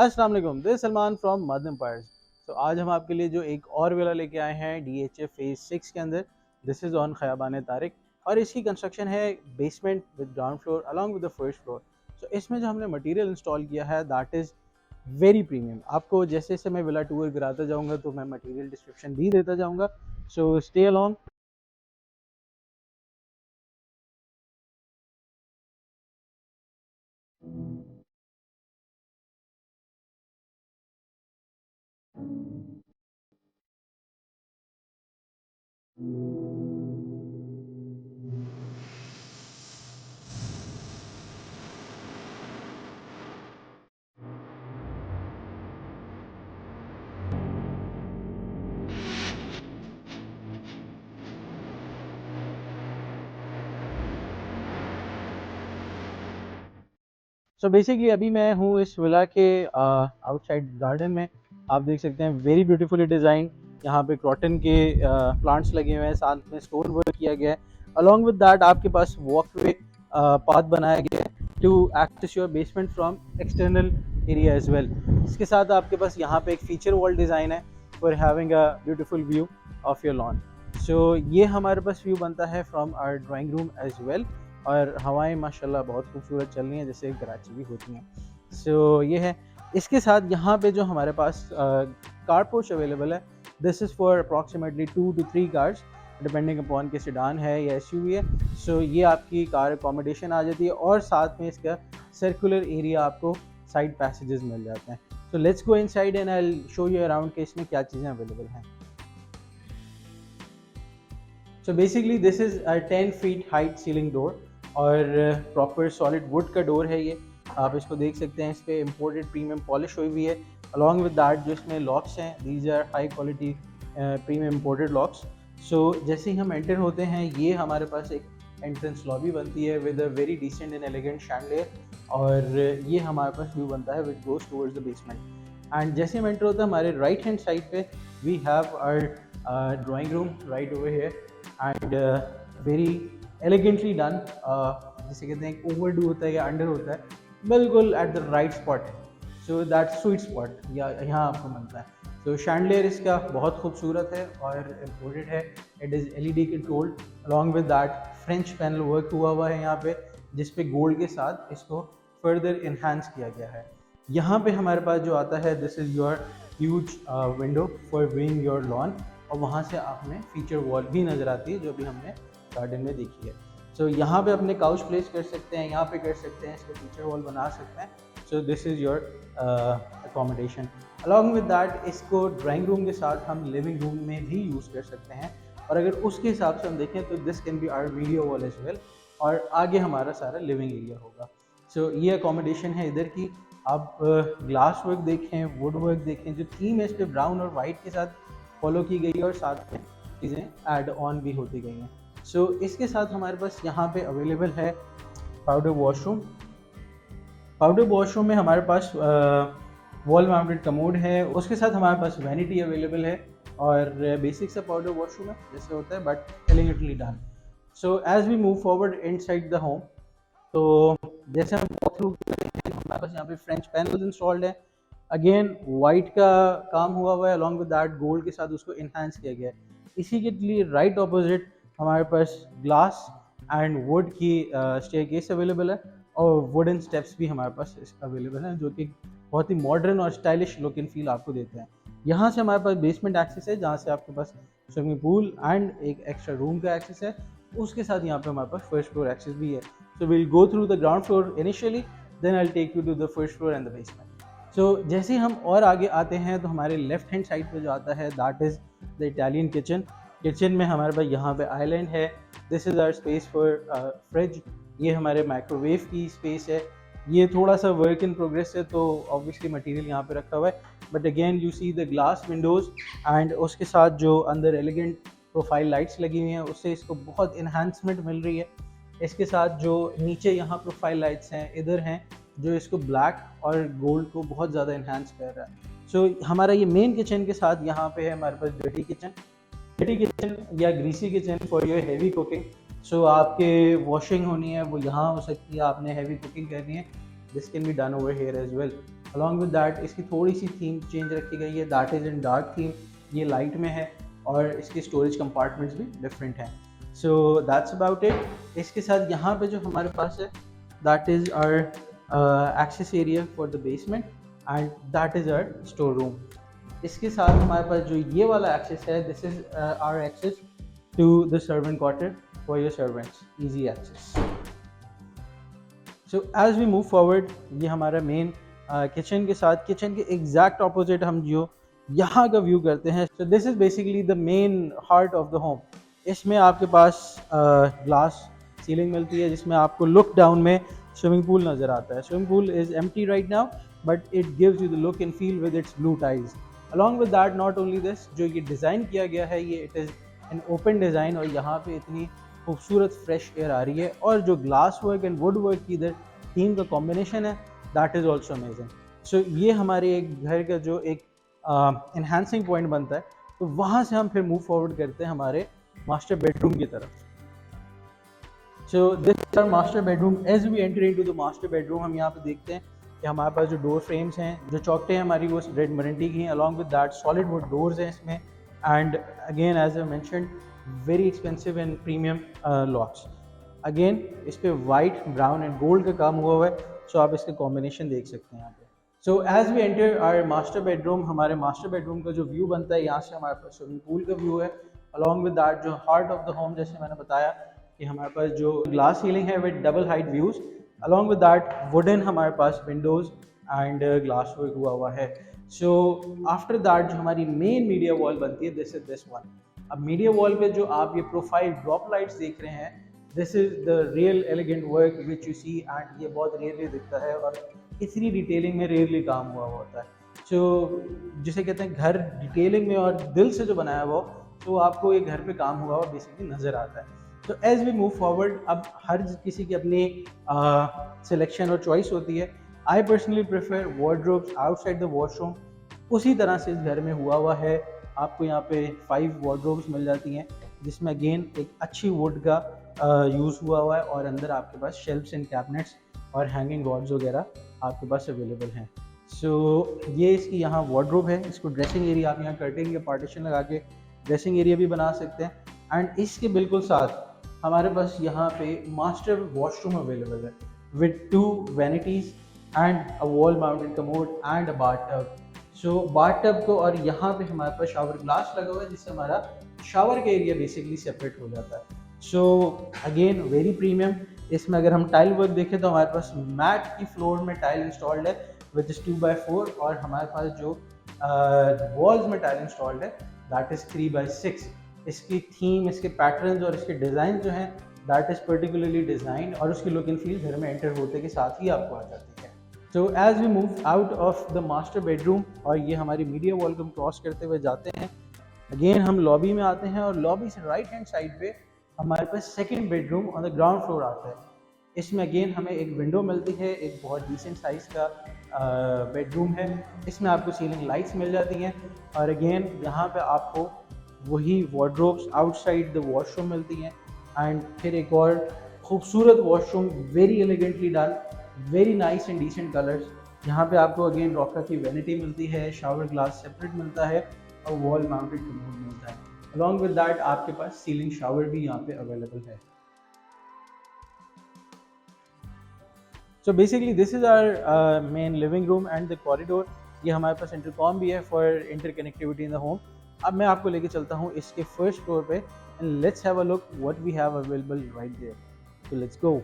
अस्सलाम वालेकुम, this Salman from मद एम्पायर्स। तो आज हम आपके लिए जो एक और विला लेके आए हैं DHA फेज 6 के अंदर। This is on Khayaban Tariq और इसकी कंस्ट्रक्शन है basement with ground floor along with the first floor. तो इसमें जो हमने मटेरियल इंस्टॉल किया है दैट इज़ वेरी प्रीमियम। आपको जैसे जैसे मैं विला टूर कराता जाऊँगा तो मैं मटेरियल डिस्क्रिप्शन भी देता जाऊँगा, so stay along. So basically अभी मैं हूँ इस विला के आउटसाइड गार्डन में। आप देख सकते हैं वेरी ब्यूटीफुली डिज़ाइन। यहाँ पे क्रॉटन के प्लांट्स लगे हुए हैं, साथ में स्टोन वर्क किया गया है। अलॉन्ग विद दैट आपके पास वॉकवे पाथ बनाया गया है to access your basement from external area as well. इसके साथ आपके पास यहाँ पे एक फीचर वॉल डिज़ाइन है for having a beautiful view of your lawn. So ये हमारे पास व्यू बनता है from our drawing room as well. और हवाएं माशाल्लाह बहुत खूबसूरत चल रही हैं, जैसे कराची भी होती हैं। सो ये है। इसके साथ यहाँ पे जो हमारे पास कार पोर्च अवेलेबल है, this is for approximately 2 to 3 cars depending upon कि सेडान है या SUV है। सो ये आपकी कार अकोमोडेशन आ जाती है और साथ में इसका सर्कुलर एरिया आपको साइड पैसेजेस मिल जाते हैं। सो let's go inside and I will show you around कि इसमें क्या चीज़ें अवेलेबल हैं। सो basically this is a 10 feet height ceiling door और प्रॉपर सॉलिड वुड का डोर है ये। आप इसको देख सकते हैं, इस पर इम्पोर्टेड प्रीमियम पॉलिश हुई हुई है। अलॉन्ग विद दैट जो इसमें लॉक्स हैं, these are high quality premium imported locks. So जैसे ही हम एंटर होते हैं, ये हमारे पास एक एंट्रेंस लॉबी बनती है with a very decent and elegant chandelier. और ये हमारे पास व्यू बनता है which goes towards the basement. And जैसे हम एंटर होते हैं, हमारे राइट हैंड साइड पे we have our drawing room right over here and very elegantly done. जिसे कहते हैं एक ओवरडू होता है या अंडर होता है, बिल्कुल at the right spot. So that sweet spot या यहाँ आपको मिलता है। तो शैंडलियर इसका बहुत खूबसूरत है और इम्पोर्टेड है। It is LED controlled. Along with that French panel work हुआ है यहाँ पे, जिस पे गोल्ड के साथ इसको फर्दर इन्हांस किया गया है। यहाँ पे हमारे पास जो आता है, this is your huge window for viewing your lawn. और वहाँ से आप में फीचर वॉल भी नज़र आती है जो भी हमने गार्डन में देखी है। सो यहाँ पे अपने काउच प्लेस कर सकते हैं, यहाँ पे कर सकते हैं, इसको फीचर वॉल बना सकते हैं। So this is your accommodation. Along with that इसको ड्राइंग रूम के साथ हम लिविंग रूम में भी यूज़ कर सकते हैं। और अगर उसके हिसाब से हम देखें तो this can be our video wall as well. और आगे हमारा सारा लिविंग एरिया होगा। सो ये अकोमोडेशन है इधर की। आप ग्लास वर्क देखें, वुड वर्क देखें, जो थीम है इस पर ब्राउन और वाइट के साथ फॉलो की गई है और साथ में चीज़ें ऐड ऑन भी होती गई हैं। सो इसके साथ हमारे पास यहाँ पे अवेलेबल है पाउडर वॉशरूम। पाउडर वॉशरूम में हमारे पास वॉल माउंटेड कमोड है, उसके साथ हमारे पास वैनिटी अवेलेबल है और बेसिक सा पाउडर वॉशरूम है जैसे होता है, but elegantly done. So as we move forward inside the home, तो जैसे हम वॉक थ्रू हमारे पास यहाँ पे फ्रेंच पैनल्स इंस्टॉल्ड है। अगेन वाइट का काम हुआ है, अलॉन्ग विद दैट गोल्ड के साथ उसको इन्हांस किया गया है। इसी के लिए राइट ऑपोजिट हमारे पास ग्लास एंड वुड की स्टेयरकेस अवेलेबल है और वुडन स्टेप्स भी हमारे पास अवेलेबल हैं, जो कि बहुत ही मॉडर्न और स्टाइलिश लुक एंड फील आपको देते हैं। यहाँ से हमारे पास बेसमेंट एक्सेस है, जहाँ से आपके पास स्विमिंग पूल एंड एक एक्स्ट्रा रूम का एक्सेस है। उसके साथ यहाँ पे हमारे पास फर्स्ट फ्लोर एक्सेस भी है। So we'll go through the ground floor initially, then I will take you to the first floor and the basement. So जैसे हम और आगे आते हैं तो हमारे लेफ्ट हैंड साइड पे जो आता है that is the Italian kitchen. Kitchen में हमारे पास यहाँ पे आइलैंड है। This is our space for fridge. ये हमारे माइक्रोवेव की स्पेस है। ये थोड़ा सा वर्क इन प्रोग्रेस है, तो ऑब्वियसली मटेरियल यहाँ पे रखा हुआ है, but again you see the glass Windows and उसके साथ जो अंदर एलिगेंट प्रोफाइल लाइट्स लगी हुई हैं, उससे इसको बहुत इन्हांसमेंट मिल रही है। इसके साथ जो नीचे यहाँ प्रोफाइल लाइट्स हैं इधर हैं, जो इसको ब्लैक और गोल्ड को बहुत ज़्यादा इन्हांस कर रहा है। सो हमारा ये मेन किचन के साथ यहाँ पे है हमारे पास डर्टी किचन। डर्टी किचन या greasy kitchen for your heavy cooking. So आपके वॉशिंग होनी है वो यहाँ हो सकती है, आपने हैवी कुकिंग करनी है, this can be done over here as well. Along with that इसकी थोड़ी सी थीम चेंज रखी गई है, that is in dark theme, ये लाइट में है और इसके स्टोरेज कंपार्टमेंट्स भी डिफरेंट हैं। So that's about it. इसके साथ यहाँ पे जो हमारे पास है that is our access area for the basement and that is our store room. इसके साथ हमारे पास जो ये वाला एक्सेस है, this is our access to the servant quarter for your servants, easy access. So as we move forward, ये हमारा मेन किचन के साथ, किचन के एग्जैक्ट ऑपोजिट हम जो यहाँ का व्यू करते हैं। So this is basically the main heart of the home. इसमें आपके पास ग्लास सीलिंग मिलती है जिसमें आपको लुक डाउन में स्विमिंग पूल नज़र आता है। Swimming pool is empty right now but it gives you the look and feel with its blue tiles. Along with that, not only this, जो ये डिज़ाइन किया गया है ये it is an open design और यहाँ पे इतनी खूबसूरत फ्रेश एयर आ रही है और जो glass work and would work की इधर थीम का कॉम्बिनेशन है दैट इज़ ऑल्सो अमेजिंग। सो ये हमारे एक घर का जो एक एनहांसिंग पॉइंट बनता है। तो वहाँ से हम फिर मूव फॉरवर्ड करते हैं हमारे मास्टर बेडरूम की तरफ। So this is our master bedroom. As we enter into the master bedroom, हम यहाँ पे देखते हैं कि हमारे पास जो डोर फ्रेम्स हैं, जो चौकटें हैं हमारी, वो रेड मरंटी की हैं। Along with that solid wood doors हैं इसमें and again as I mentioned very expensive and premium locks. Again इस पे वाइट, ब्राउन एंड गोल्ड का काम हुआ है। सो आप इसका कॉम्बिनेशन देख सकते हैं यहाँ पे। So as we enter our master bedroom, हमारे मास्टर बेडरूम का जो व्यू बनता है, यहाँ से हमारे पास स्विमिंग पूल का व्यू है। अलॉन्ग विद दैट जो हार्ट ऑफ द होम, जैसे मैंने बताया कि हमारे पास जो ग्लास सीलिंग है with double height views, along with that wooden हमारे पास विंडोज एंड ग्लास वर्क हुआ है। सो आफ्टर दैट जो हमारी मेन मीडिया वॉल बनती है, दिस इज दिस वन। अब मीडिया वॉल पे जो आप ये प्रोफाइल ड्रॉप लाइट्स देख रहे हैं, this is the real elegant work which you see and ये बहुत रेयरली दिखता है और इतनी डिटेलिंग में रेयरली काम हुआ होता है। सो जिसे कहते हैं घर डिटेलिंग में और दिल से जो बनाया हुआ, तो आपको ये घर पे काम हुआ हुआ बेसिकली नज़र आता है। तो एज वी मूव फॉरवर्ड, अब हर किसी की अपनी सिलेक्शन और चॉइस होती है। I personally prefer wardrobes outside the washroom. उसी तरह से इस घर में हुआ है। आपको यहाँ पे 5 वार्डरोब्स मिल जाती हैं जिसमें अगेन एक अच्छी वुड का यूज़ हुआ है और अंदर आपके पास शेल्फ्स एंड कैबिनेट्स और हैंगिंग रॉड्स वगैरह आपके पास अवेलेबल हैं। सो ये इसकी यहाँ वार्डरोब है। इसको ड्रेसिंग एरिया, आप यहाँ कर्टेन के पार्टीशन लगा के ड्रेसिंग एरिया भी बना सकते हैं। एंड इसके बिल्कुल साथ हमारे पास यहाँ पे मास्टर वॉशरूम अवेलेबल है with 2 vanities and a wall mounted commode and a bathtub. So bathtub को और यहाँ पे हमारे पास शावर ग्लास लगा हुआ है जिससे हमारा शावर का एरिया बेसिकली सेपरेट हो जाता है। So again very premium. इसमें अगर हम टाइल वर्क देखें तो हमारे पास मैट की फ्लोर में टाइल इंस्टॉल्ड है विद 2x4 और हमारे पास जो वॉल्स में टाइल इंस्टॉल्ड है दैट इज़ 3x6। इसकी थीम, इसके पैटर्न्स और इसके डिज़ाइन जो हैं दैट इज़ पर्टिकुलरली डिज़ाइन और उसकी लुक एंड फील घर में एंटर होते के साथ ही आपको आ जाती है। So as we move out of the master bedroom और ये हमारी मीडिया वॉल को हम क्रॉस करते हुए जाते हैं, अगेन हम लॉबी में आते हैं और लॉबी से राइट हैंड साइड पे हमारे पास second bedroom on the ground floor आता है। इसमें अगेन हमें एक विंडो मिलती है, एक बहुत डिसेंट साइज़ का बेडरूम है। इसमें आपको सीलिंग लाइट्स मिल जाती हैं और अगेन यहाँ पे आपको वही वार्डरोब्स आउटसाइड द वॉशरूम मिलती हैं एंड फिर एक और खूबसूरत washroom, very elegantly done, very nice and decent colours. यहाँ पे आपको अगेन रॉका की वैनिटी मिलती है, शावर ग्लास सेपरेट मिलता है और वॉल माउंटेड कमोड मिलता है। अलॉन्ग विद दैट आपके पास सीलिंग शावर भी यहाँ पे अवेलेबल है। So basically this is our main living room and the corridor. ये हमारे पास इंटरकॉम भी है for interconnectivity in the home. अब मैं आपको लेके चलता हूँ इसके फर्स्ट फ्लोर पे and let's have a look what we have available right there. So let's go.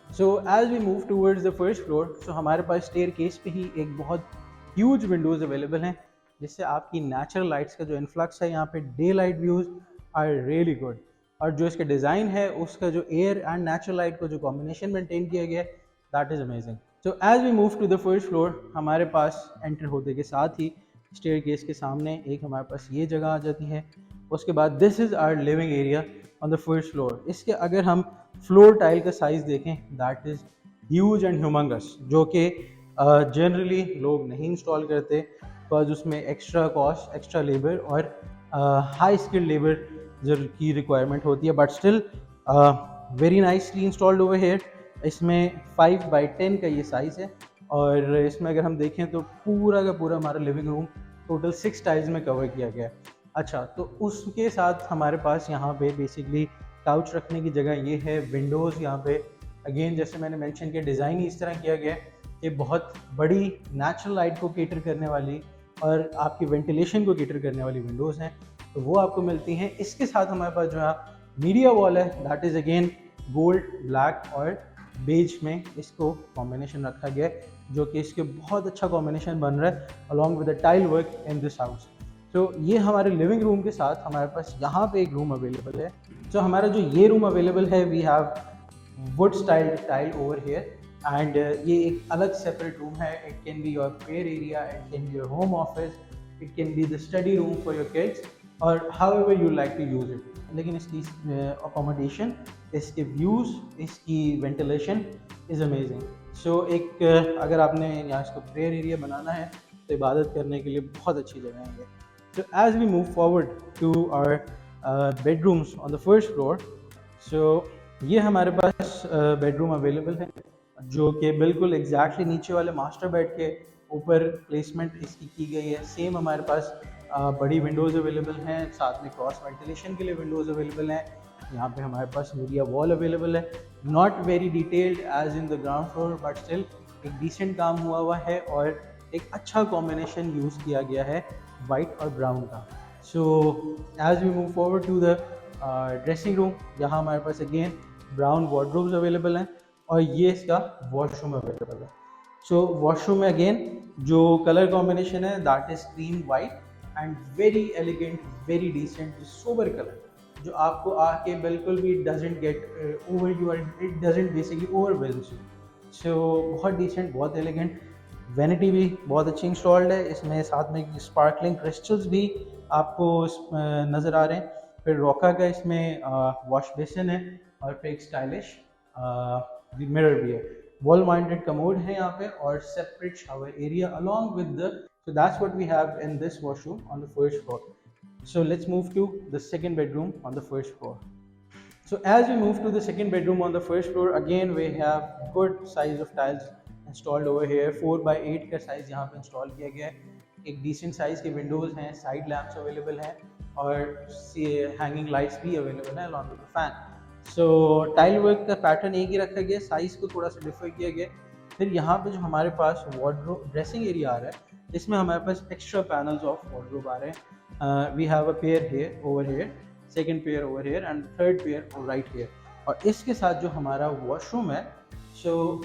So as we move towards the first floor, so हमारे पास स्टेयरकेस पे ही एक बहुत ह्यूज विंडोज़ अवेलेबल हैं जिससे आपकी नेचुरल लाइट्स का जो इन्फ्लक्स है, यहाँ पे day light views are really good. और जो इसका डिज़ाइन है, उसका जो एयर एंड नेचुरल लाइट का जो कॉम्बिनेशन मेंटेन किया गया है that is amazing. So as we move to the first floor, हमारे पास एंटर होने के साथ ही स्टेयरकेस के सामने एक हमारे पास ये जगह आ जाती है। उसके बाद this is our living area on the first floor. इसके अगर हम फ्लोर टाइल का साइज़ देखें that is huge and humongous, जो कि जनरली लोग नहीं इंस्टॉल करते बिकॉज उसमें एक्स्ट्रा कॉस्ट, एक्स्ट्रा लेबर और हाई स्किल्ड लेबर की रिक्वायरमेंट होती है। But still very nicely installed over here. इसमें 5x10 का ये साइज़ है और इसमें अगर हम देखें तो पूरा का पूरा हमारा लिविंग रूम टोटल 6 टाइल्स में कवर किया गया है। अच्छा, तो उसके साथ हमारे पास यहाँ पे बेसिकली काउच रखने की जगह ये है, विंडोज़ यहाँ पे अगेन जैसे मैंने मेंशन किया डिज़ाइन इस तरह किया गया है कि बहुत बड़ी नेचुरल लाइट को केटर करने वाली और आपकी वेंटिलेशन को केटर करने वाली विंडोज़ हैं, तो वो आपको मिलती हैं। इसके साथ हमारे पास जो है मीडिया वॉल है, that is again gold, black और बेज में इसको कॉम्बिनेशन रखा गया है, जो कि इसके बहुत अच्छा कॉम्बिनेशन बन रहा है along with the tile work in this house. तो ये हमारे लिविंग रूम के साथ हमारे पास यहाँ पे एक रूम अवेलेबल है। तो हमारा जो ये रूम अवेलेबल है, we have wood style tile over here and ये एक अलग सेपरेट रूम है। It can be your prayer area, it can be your home office, it can be the study room for your kids और however you like to use it. लेकिन इसकी accommodation, इसके views, इसकी ventilation is amazing. सो एक अगर आपने यहाँ इसको प्रेयर एरिया बनाना है तो इबादत करने के लिए बहुत अच्छी जगह है ये। So as we move forward to our bedrooms on the first floor, so ये हमारे पास बेडरूम अवेलेबल है जो कि बिल्कुल एग्जैक्टली नीचे वाले मास्टर बेड के ऊपर प्लेसमेंट इसकी की गई है। सेम हमारे पास बड़ी विंडोज़ अवेलेबल हैं, साथ में क्रॉस वेंटिलेशन के लिए विंडोज़ अवेलेबल हैं। यहाँ पे हमारे पास मीडिया वॉल अवेलेबल है, not very detailed as in the ground floor but still एक डिसेंट काम हुआ हुआ है और एक अच्छा कॉम्बिनेशन यूज़ किया गया है वाइट और ब्राउन का। So as we move forward to the dressing room, यहाँ हमारे पास अगेन ब्राउन वार्डरोब्स अवेलेबल हैं और ये इसका वॉशरूम अवेलेबल है। सो वॉशरूम में अगेन जो कलर कॉम्बिनेशन है that is cream white and very elegant, very decent, sober colour जो आपको आके बिल्कुल भी doesn't get over you, it doesn't basically overwhelms you. So बहुत डिसेंट, बहुत एलिगेंट। वैनिटी भी बहुत अच्छी इंस्टॉल्ड है, इसमें साथ में स्पार्कलिंग क्रिस्टल्स भी आपको नज़र आ रहे हैं। फिर रॉका का इसमें वॉश बेसिन है और फिर एक स्टाइलिश मिरर भी है। वॉल माउंटेड कमोड है यहाँ पे और separate shower area along with the, so that's what we have in this washroom on the first floor. So let's move to the second bedroom on the first floor. So as we move to the second bedroom on the first floor, again we have good size of tiles installed over here। 4x8 का size यहाँ पे install किया गया है। एक decent size के Windows हैं, side lamps available हैं और हैंगिंग लाइट्स भी अवेलेबल है along with the fan. So tile work का पैटर्न एक ही रखा गया, साइज़ को थोड़ा सा डिफर किया गया। फिर यहाँ पे जो हमारे पास वार्डरोब ड्रेसिंग एरिया आ रहा है, इसमें हमारे पास एक्स्ट्रा पैनल्स ऑफ वार्डरोब आ रहे हैं। We have a pair here over here, second pair over here and third pair right here. और इसके साथ जो हमारा वॉशरूम है, सो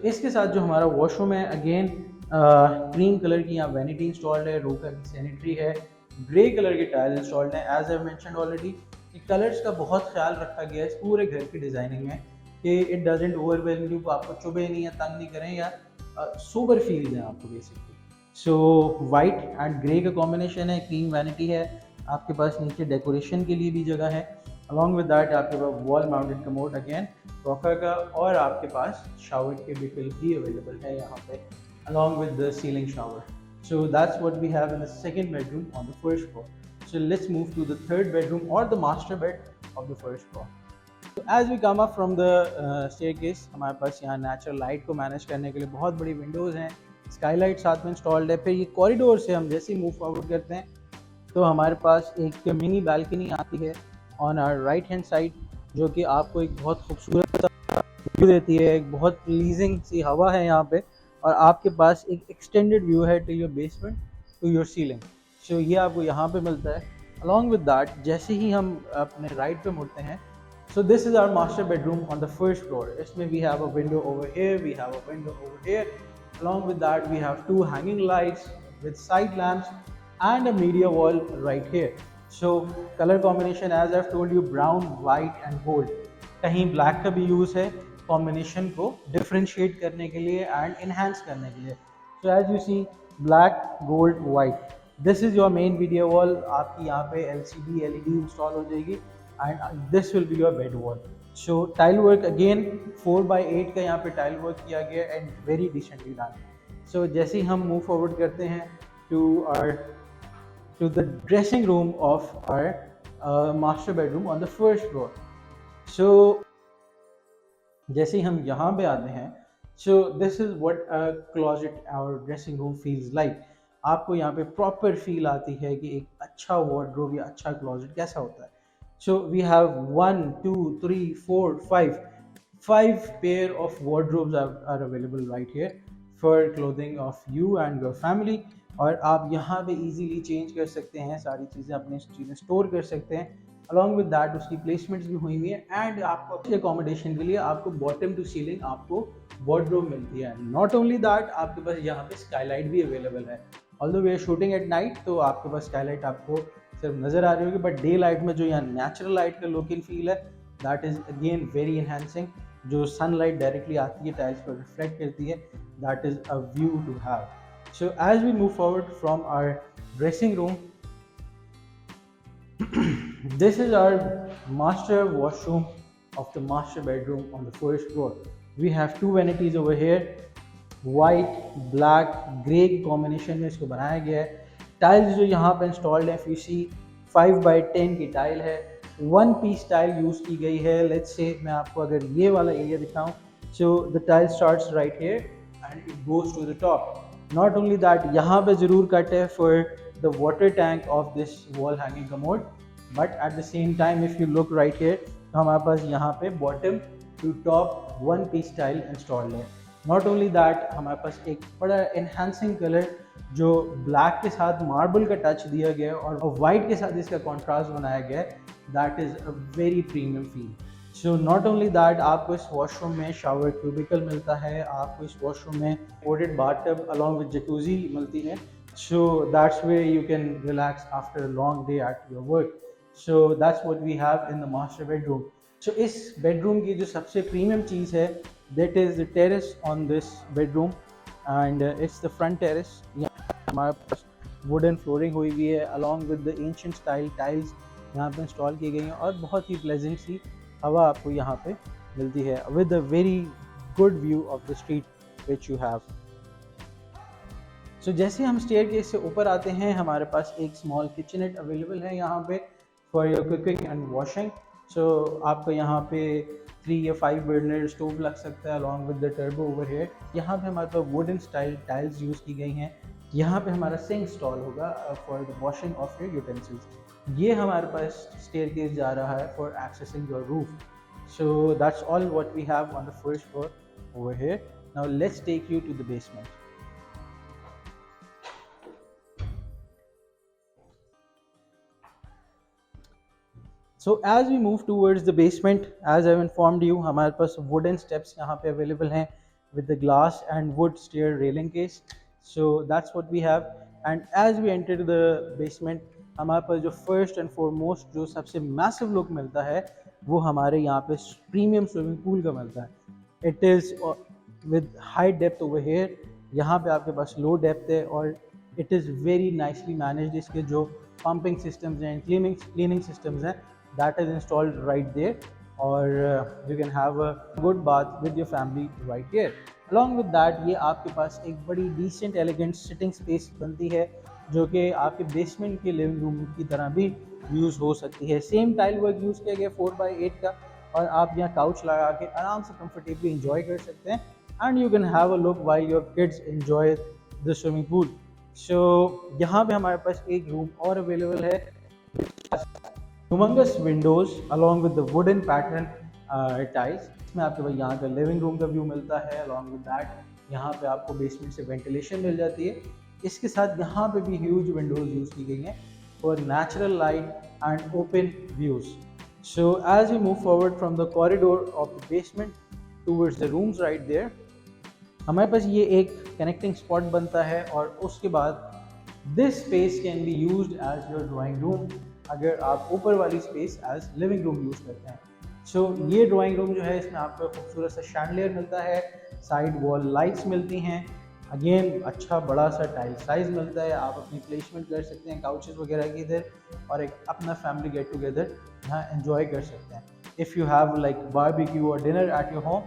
इसके साथ जो हमारा वॉशरूम है अगेन क्रीम कलर की यहाँ वैनिटी इंस्टॉल्ड है, रोका की सैनिटरी है, ग्रे कलर की टाइल इंस्टॉल्ड है। As I mentioned already, colours का बहुत ख्याल रखा गया है इस पूरे घर की डिज़ाइनिंग में कि इट डजंट ओवरवेलम यू, आपको चुभे नहीं या तंग नहीं करें या सोबर फील दें आपको basically. So white and grey का कॉम्बिनेशन है, क्रीम वैनिटी है, आपके पास नीचे डेकोरेशन के लिए भी जगह है। अलॉन्ग विद दैट आपके पास wall mounted commode again Roca का और आपके पास शावर के विकल्प भी अवेलेबल है यहाँ पे along with the ceiling shower. So that's what we have in the second bedroom on the first floor. So let's move to the third bedroom or the master bed of the first floor. So as we come up from the staircase, हमारे पास यहाँ natural light को manage करने के लिए बहुत बड़ी Windows हैं, स्काईलाइट साथ में इंस्टॉल्ड है। फिर ये कॉरिडोर से हम जैसे ही मूव फॉरवर्ड करते हैं तो हमारे पास एक मिनी बालकनी आती है on our right hand side, जो कि आपको एक बहुत खूबसूरत व्यू देती है। एक बहुत प्लीजिंग सी हवा है यहाँ पे और आपके पास एक एक्सटेंडेड व्यू है till your basement to your ceiling. So ये आपको यहाँ पे मिलता है। अलॉन्ग विद दैट जैसे ही हम अपने राइट पे मुड़ते हैं, so this is our master bedroom on the first floor. इसमें we have a window over here, we have a window over here. Along with that we have 2 hanging lights with side lamps and a media wall right here. So colour combination as I have told you, brown, white and gold. कहीं black का भी use है combination को differentiate करने के लिए and enhance करने के लिए। So as you see, black, gold, white, this is your main video wall. आपकी यहाँ पे LCD LED इंस्टॉल हो जाएगी and this will be your bed wall. So tile work again 4x8 का यहाँ पे टाइल वर्क किया गया and very decently done. So जैसे ही हम मूव फॉरवर्ड करते हैं to the dressing room of our master bedroom on the first floor. So जैसे ही हम यहाँ पे आते हैं, so this is what a closet और ड्रेसिंग रूम फील्स लाइक। आपको यहाँ पे प्रॉपर फील आती है कि एक अच्छा वार्डरोब या अच्छा क्लोजेट कैसा होता है। So we have 1 2 3 4 5 5 pair of wardrobes are available right here for clothing of you and your family। और आप यहाँ पे इजीली चेंज कर सकते हैं, सारी चीज़ें अपनी चीज़ें स्टोर कर सकते हैं। अलॉन्ग विद दैट उसकी प्लेसमेंट्स भी हुई हुई है एंड आपको अपने अकोमोडेशन के लिए आपको बॉटम टू सीलिंग आपको वार्डरोब मिलती है। नॉट ओनली दैट, आपके पास यहाँ पे स्काईलाइट भी अवेलेबल है। Although we are shooting at night तो आपके पास स्काईलाइट आपको सिर्फ नज़र आ रही होगी, बट डे लाइट में जो यहाँ नेचुरल लाइट का लुक एंड फील है that is again very enhancing. जो सनलाइट डायरेक्टली आती है टाइल्स पर रिफ्लेक्ट करती है, that is a view to have. So as we move forward from our dressing room, this is our master washroom of the master bedroom on the first floor. We have two vanities over here, white black grey की combination में इसको बनाया गया है। Tiles जो यहाँ पे installed है, if you see 5x10 की टाइल है, वन पीस टाइल यूज़ की गई है। लेट्स से मैं आपको अगर ये वाला एरिया दिखाऊं, so the tile starts right here and it goes to the top. Not only that, यहाँ पे ज़रूर कट है for the water tank of this wall hanging commode, but at the same time if you look right here तो हमारे पास यहाँ पे bottom to top one piece tile installed है। नॉट ओनली दैट, हमारे पास एक बड़ा एनहांसिंग कलर जो ब्लैक के साथ मार्बल का टच दिया गया है और वाइट के साथ इसका कॉन्ट्रास्ट बनाया गया है, that is a very premium feel. So not only that, आपको इस वॉशरूम में शावर क्यूबिकल मिलता है, आपको इस वॉशरूम में ported bathtub along with jacuzzi मिलती है। So that's way you can relax after a long day at your work. So that's what we have in the master bedroom. So इस bedroom की जो सबसे प्रीमियम चीज़ है that is the terrace on this bedroom and it's the front terrace. हमारे पास wooden flooring हुई हुई है along with the ancient style tiles यहाँ पे इंस्टॉल की गई हैं और बहुत ही प्लेजेंट सी हवा आपको यहाँ पे मिलती है with a very good view of the street which you have. So जैसे हम स्टेयरकेस से ऊपर आते हैं, हमारे पास एक स्मॉल किचननेट अवेलेबल है यहाँ पे for your cooking and washing. So आपको यहाँ पे 3 या 5 बर्नर स्टोव लग सकता है along with the turbo over here. यहाँ पे हमारे पास वुडन स्टाइल टाइल्स यूज़ की गई हैं। यहाँ पे हमारा सिंक स्टॉल होगा for the washing of your utensils. ये हमारे पास स्टेयरकेस जा रहा है for accessing your roof. So that's all what we have on the first floor over here. Now let's take you to the basement. So as we move towards the basement, as I've informed you, हमारे पास wooden steps यहाँ पे available हैं with the glass and wood stair railing case. So that's what we have. And as we enter the basement, हमारे पास जो first and foremost जो सबसे massive look मिलता है वो हमारे यहाँ पे premium swimming pool का मिलता है। It is with high depth over here. यहाँ पे आपके पास low depth है और it is very nicely managed। इसके जो pumping systems हैं, cleaning systems हैं, that is installed right there, or you can have a good bath with your family right here। along with that, ये आपके पास एक बड़ी decent elegant sitting space बनती है जो कि आपके बेसमेंट के लिविंग रूम की तरह भी यूज़ हो सकती है। सेम टाइल वर्क यूज़ किया गया 4x8 का और आप यहाँ काउच लगा के आराम से कंफर्टेबली इंजॉय कर सकते हैं and you can have a look while your kids enjoy the swimming pool. So यहाँ पे हमारे पास एक रूम और अवेलेबल है, humongous windows along with the wooden pattern tiles। इसमें आपके भाई यहाँ का लिविंग रूम का व्यू मिलता है। along with that यहाँ पे आपको बेसमेंट से वेंटिलेशन मिल जाती है। इसके साथ यहाँ पे भी ह्यूज विंडोज यूज़ की गई हैं for natural light and open views. So as we move forward from the corridor of the basement towards the rooms right there, हमारे पास ये एक कनेक्टिंग स्पॉट बनता है और उसके बाद this space can be used as your drawing room अगर आप ऊपर वाली space as living room use करते हैं। सो ये ड्राइंग रूम जो है इसमें आपको खूबसूरत सा शैंडलियर मिलता है, साइड वॉल लाइट्स मिलती हैं, अगेन अच्छा बड़ा सा टाइल साइज़ मिलता है। आप अपनी प्लेसमेंट कर सकते हैं काउचेस वगैरह की इधर और एक अपना फैमिली गेट टुगेदर यहाँ एंजॉय कर सकते हैं। If you have like barbecue और डिनर एट योर होम,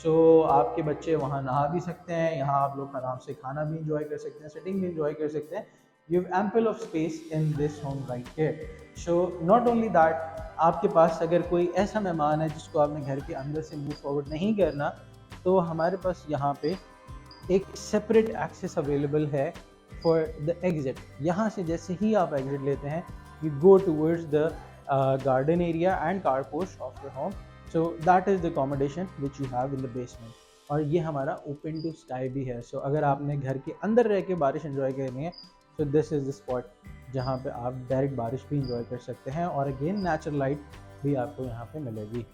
सो आपके बच्चे वहाँ नहा भी सकते हैं, यहाँ आप लोग आराम से खाना भी इंजॉय कर सकते हैं, सिटिंग भी इंजॉय कर सकते हैं। You have ample of space in this home right here. So not only that, आपके पास अगर कोई ऐसा मेहमान है जिसको आपने घर के अंदर से मूव फॉरवर्ड नहीं करना, तो हमारे पास यहाँ पे एक सेपरेट एक्सेस अवेलेबल है फॉर द एग्जिट। यहाँ से जैसे ही आप एग्जिट लेते हैं, you go towards the garden area and car post of your home. So that is the accommodation which you have in the basement. और ये हमारा ओपन टू स्काई भी है। सो अगर आपने घर के अंदर रह के बारिश एंजॉय करनी है, तो दिस इज़ द स्पॉट जहाँ पे आप डायरेक्ट बारिश भी इंजॉय कर सकते हैं, और अगेन नेचुरल लाइट भी आपको यहाँ पे मिलेगी।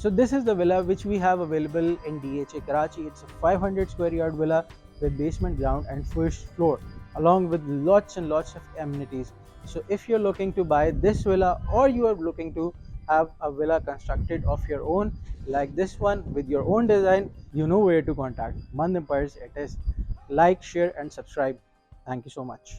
So this is the villa which we have available in DHA Karachi. It's a 500 square yard villa with basement, ground and first floor, along with lots and lots of amenities. So if you're looking to buy this villa, or you are looking to have a villa constructed of your own like this one with your own design, you know where to contact Mand Empires. It is like, share and subscribe. Thank you so much.